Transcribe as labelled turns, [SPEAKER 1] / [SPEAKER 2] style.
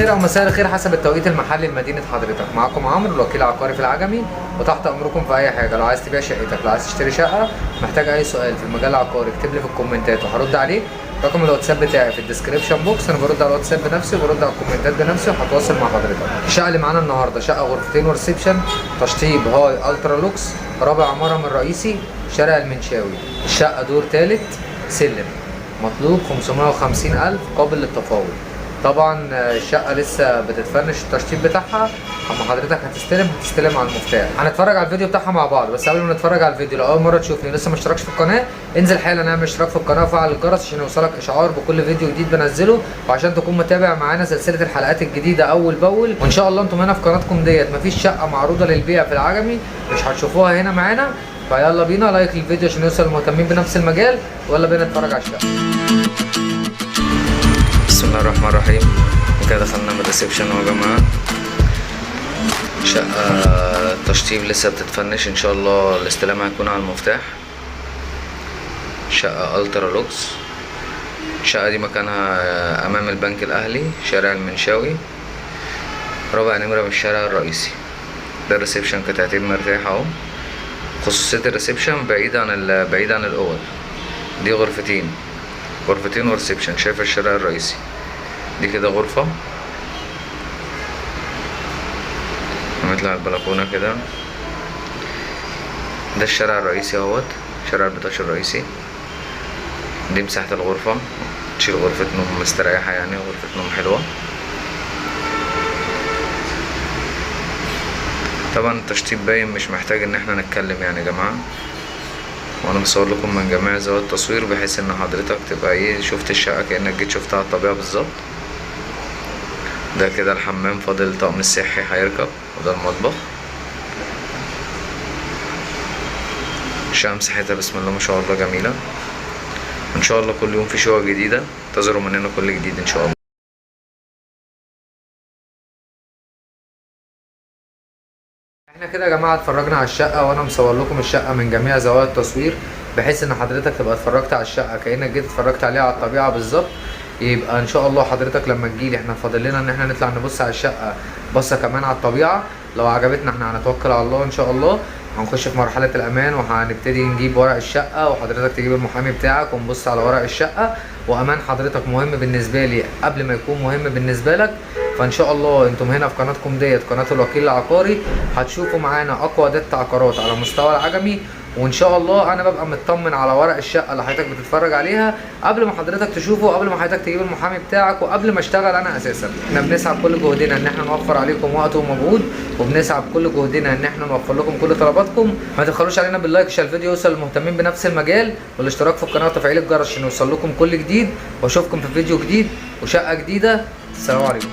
[SPEAKER 1] الخير او مساء الخير حسب التوقيت المحلي لمدينه حضرتك. معاكم عمرو الوكيل العقاري في العجمي، وتحت امركم في اي حاجه. لو عايز تبيع شقتك، لو عايز تشتري شقه، محتاج اي سؤال في المجال العقاري، اكتب لي في الكومنتات وهرد عليك. رقم الواتساب بتاعي في الديسكربشن بوكس، انا برد على الواتساب بنفسي وبرد على الكومنتات بنفسي وهتواصل مع حضرتك. الشقه اللي معانا النهارده شقه غرفتين وريسبشن، تشطيب هاي الترا لوكس، رابع عماره من الرئيسي، شارع المنشاوي. الشقه دور ثالث، سلم، مطلوب 550,000 قابل للتفاوض. طبعا الشقه لسه بتتفنش التشطيب بتاعها. اما حضرتك هتستلم على المفتاح. هنتفرج على الفيديو بتاعها مع بعض، بس قبل ما نتفرج على الفيديو، لو اول مره تشوفني لسه ما اشتركش في القناه، انزل حالا اعمل اشتراك في القناه وفعل الجرس عشان يوصلك اشعار بكل فيديو جديد بنزله، وعشان تكون متابع معانا سلسله الحلقات الجديده اول باول. وان شاء الله انتم هنا في قناتكم ديت مفيش شقه معروضه للبيع في العجمي مش هتشوفوها هنا معانا. فيلا بينا لايك للفيديو عشان يوصل المهتمين بنفس المجال، ويلا بينا نتفرج على الشقه.
[SPEAKER 2] بسم الله الرحمن الرحيم. وكده دخلنا من الريسبشن اهو يا جماعه. شقه تشطيب لسه بتتفنش، ان شاء الله الاستلام هيكون على المفتاح. شقه الترا لوكس. الشقه دي مكانها امام البنك الاهلي، شارع المنشاوي، رابع نمره من الشارع الرئيسي. ده الريسبشن، قطعتين مرتاح اهو. خصوصيه الريسبشن بعيد عن الاوض. دي غرفتين وريسبشن، شايف الشارع الرئيسي. دي كده غرفة، هنطلع البلكونة كده. ده الشارع الرئيسي اهوت، شارع البطاش الرئيسي. دي مساحة الغرفة، تشيل غرفة نوم مستريحة يعني، غرفة نوم حلوة. طبعا التشطيب باين، مش محتاج ان احنا نتكلم يعني يا جماعة. وانا بصور لكم من جميع زوايا التصوير بحيث ان حضرتك تبقى شفت الشقة كأنك جيت شفتها على الطبيعة بالظبط. ده كده الحمام، فاضل الطقم الصحي هيركب، وده المطبخ. الشقة مساحتها بسم الله ما شاء الله جميلة. ان شاء الله كل يوم في شقق جديدة، انتظروا مننا كل جديد ان شاء الله.
[SPEAKER 1] احنا كده يا جماعه اتفرجنا على الشقه، وانا مصور لكم الشقه من جميع زوايا التصوير بحيث ان حضرتك تبقى اتفرجت على الشقه كانك جيت اتفرجت عليها على الطبيعه بالظبط. يبقى ان شاء الله حضرتك لما تجيلي، احنا فاضل لنا ان احنا نطلع نبص على الشقه بصه كمان على الطبيعه. لو عجبتنا احنا هنتوكل على الله ان شاء الله، هنخش في مرحله الامان وهنبتدي نجيب ورق الشقه، وحضرتك تجيب المحامي بتاعك ونبص على ورق الشقه. وامان حضرتك مهم بالنسبه لي قبل ما يكون مهم بالنسبه لك. فان شاء الله انتم هنا في قناتكم ديت، قناه الوكيل العقاري، هتشوفوا معانا اقوى داتا عقارات على مستوى العجمي. وان شاء الله انا ببقى مطمن على ورق الشقه اللي حضرتك بتتفرج عليها قبل ما حضرتك تشوفه، وقبل ما حضرتك تجيب المحامي بتاعك، وقبل ما اشتغل انا اساسا. احنا بنسعى بكل جهدنا ان احنا نوفر عليكم وقت ومجهود، وبنسعى بكل جهدنا ان احنا نوفر لكم كل طلباتكم. ما تبخلوش علينا باللايك عشان الفيديو يوصل للمهتمين بنفس المجال، والاشتراك في القناه وتفعيل الجرس عشان يوصل لكم كل جديد. واشوفكم في فيديو جديد وشقه جديده. السلام عليكم.